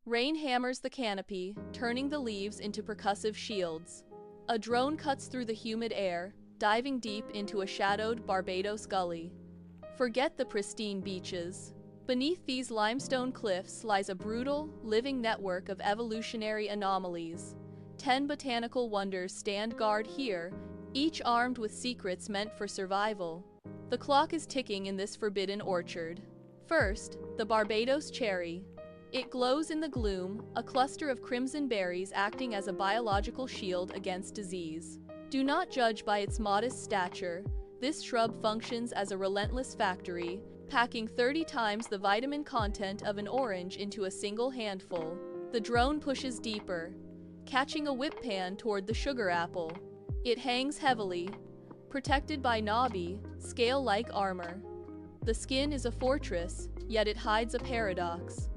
Rain hammers the canopy, turning the leaves into percussive shields. A drone cuts through the humid air, diving deep into a shadowed Barbados gully. Forget the pristine beaches. Beneath these limestone cliffs lies a brutal, living network of evolutionary anomalies. 10 botanical wonders stand guard here, each armed with secrets meant for survival. The clock is ticking in this forbidden orchard. First, the Barbados cherry. It glows in the gloom, a cluster of crimson berries acting as a biological shield against disease. Do not judge by its modest stature. This shrub functions as a relentless factory, packing 30 times the vitamin content of an orange into a single handful. The drone pushes deeper, catching a whip pan toward the sugar apple. It hangs heavily, protected by knobby, scale-like armor. The skin is a fortress, yet it hides a paradox.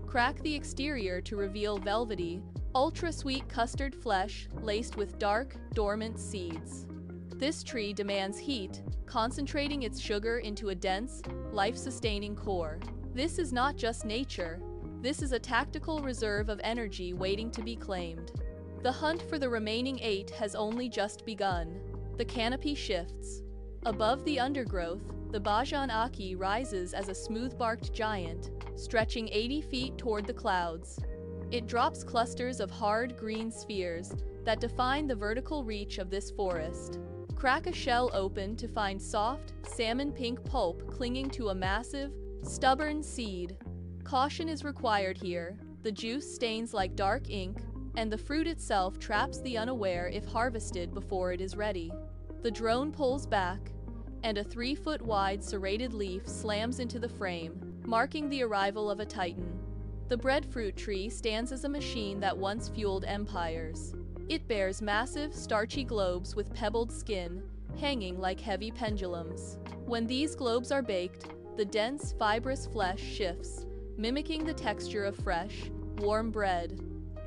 Crack the exterior to reveal velvety, ultra-sweet custard flesh laced with dark, dormant seeds. This tree demands heat, concentrating its sugar into a dense, life-sustaining core. This is not just nature. This is a tactical reserve of energy waiting to be claimed. The hunt for the remaining 8 has only just begun. The canopy shifts. Above the undergrowth, the Bajan Aki rises as a smooth-barked giant, stretching 80 feet toward the clouds. It drops clusters of hard green spheres that define the vertical reach of this forest. Crack a shell open to find soft, salmon-pink pulp clinging to a massive, stubborn seed. Caution is required here. The juice stains like dark ink, and the fruit itself traps the unaware if harvested before it is ready. The drone pulls back, and a 3-foot-wide serrated leaf slams into the frame, marking the arrival of a titan. The breadfruit tree stands as a machine that once fueled empires. It bears massive, starchy globes with pebbled skin, hanging like heavy pendulums. When these globes are baked, the dense, fibrous flesh shifts, mimicking the texture of fresh, warm bread.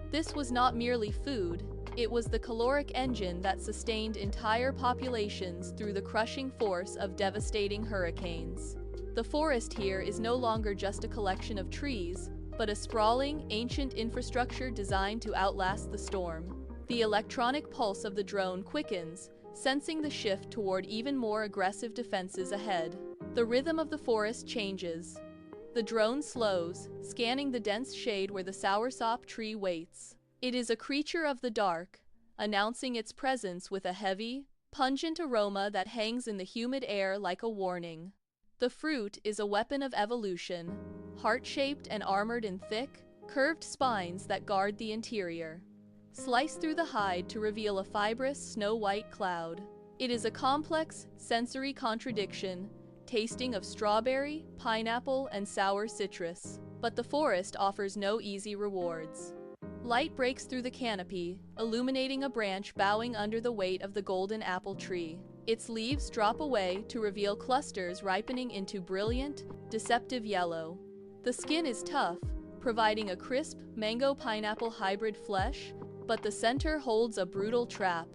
This was not merely food, it was the caloric engine that sustained entire populations through the crushing force of devastating hurricanes. The forest here is no longer just a collection of trees, but a sprawling, ancient infrastructure designed to outlast the storm. The electronic pulse of the drone quickens, sensing the shift toward even more aggressive defenses ahead. The rhythm of the forest changes. The drone slows, scanning the dense shade where the Soursop tree waits. It is a creature of the dark, announcing its presence with a heavy, pungent aroma that hangs in the humid air like a warning. The fruit is a weapon of evolution, heart-shaped and armored in thick, curved spines that guard the interior. Slice through the hide to reveal a fibrous, snow-white cloud. It is a complex, sensory contradiction, tasting of strawberry, pineapple, and sour citrus. But the forest offers no easy rewards. Light breaks through the canopy, illuminating a branch bowing under the weight of the golden apple tree. Its leaves drop away to reveal clusters ripening into brilliant, deceptive yellow. The skin is tough, providing a crisp, mango-pineapple hybrid flesh, but the center holds a brutal trap.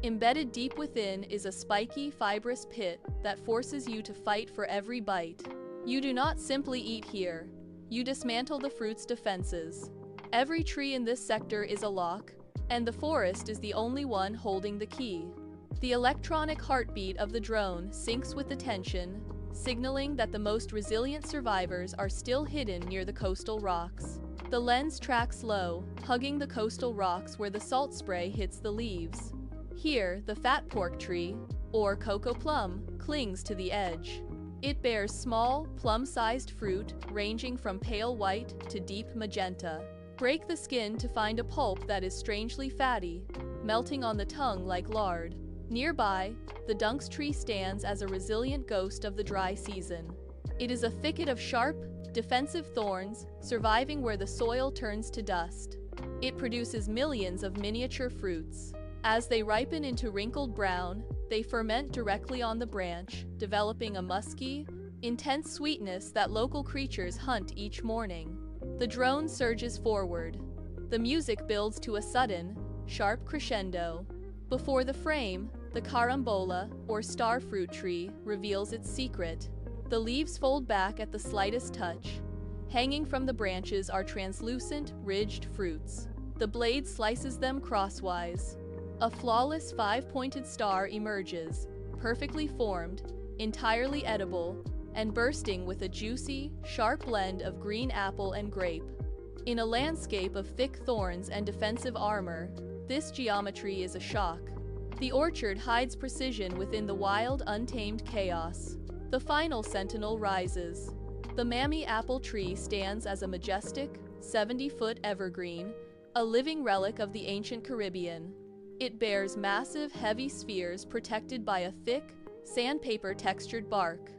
Embedded deep within is a spiky, fibrous pit that forces you to fight for every bite. You do not simply eat here. You dismantle the fruit's defenses. Every tree in this sector is a lock, and the forest is the only one holding the key. The electronic heartbeat of the drone syncs with the tension, signaling that the most resilient survivors are still hidden near the coastal rocks. The lens tracks low, hugging the coastal rocks where the salt spray hits the leaves. Here, the fat pork tree, or cocoa plum, clings to the edge. It bears small, plum-sized fruit ranging from pale white to deep magenta. Break the skin to find a pulp that is strangely fatty, melting on the tongue like lard. Nearby, the dunks tree stands as a resilient ghost of the dry season. It is a thicket of sharp, defensive thorns, surviving where the soil turns to dust. It produces millions of miniature fruits. As they ripen into wrinkled brown, they ferment directly on the branch, developing a musky, intense sweetness that local creatures hunt each morning. The drone surges forward. The music builds to a sudden, sharp crescendo. Before the frame, the Carambola, or Starfruit tree, reveals its secret. The leaves fold back at the slightest touch, Hanging from the branches are translucent, ridged fruits. The blade slices them crosswise. A flawless five-pointed star emerges, perfectly formed, entirely edible, and bursting with a juicy, sharp blend of green apple and grape. In a landscape of thick thorns and defensive armor, this geometry is a shock. The orchard hides precision within the wild, untamed chaos. The final sentinel rises. The mammy apple tree stands as a majestic, 70-foot evergreen, a living relic of the ancient Caribbean. It bears massive, heavy spheres protected by a thick, sandpaper-textured bark.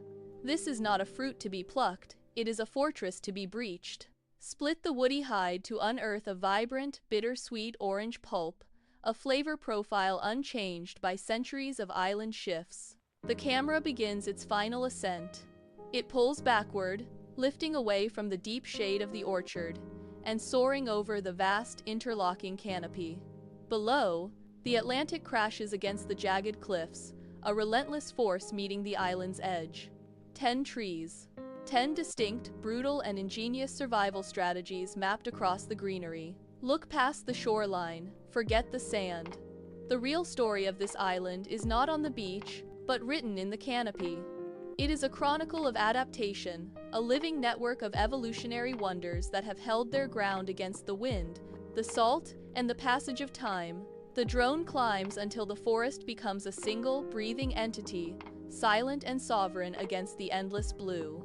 This is not a fruit to be plucked, it is a fortress to be breached. Split the woody hide to unearth a vibrant, bittersweet orange pulp, a flavor profile unchanged by centuries of island shifts. The camera begins its final ascent. It pulls backward, lifting away from the deep shade of the orchard, and soaring over the vast interlocking canopy. Below, the Atlantic crashes against the jagged cliffs, a relentless force meeting the island's edge. 10 trees. 10 distinct, brutal, and ingenious survival strategies mapped across the greenery. Look past the shoreline, forget the sand. The real story of this island is not on the beach, but written in the canopy. It is a chronicle of adaptation, a living network of evolutionary wonders that have held their ground against the wind, the salt, and the passage of time. The drone climbs until the forest becomes a single, breathing entity, silent and sovereign against the endless blue.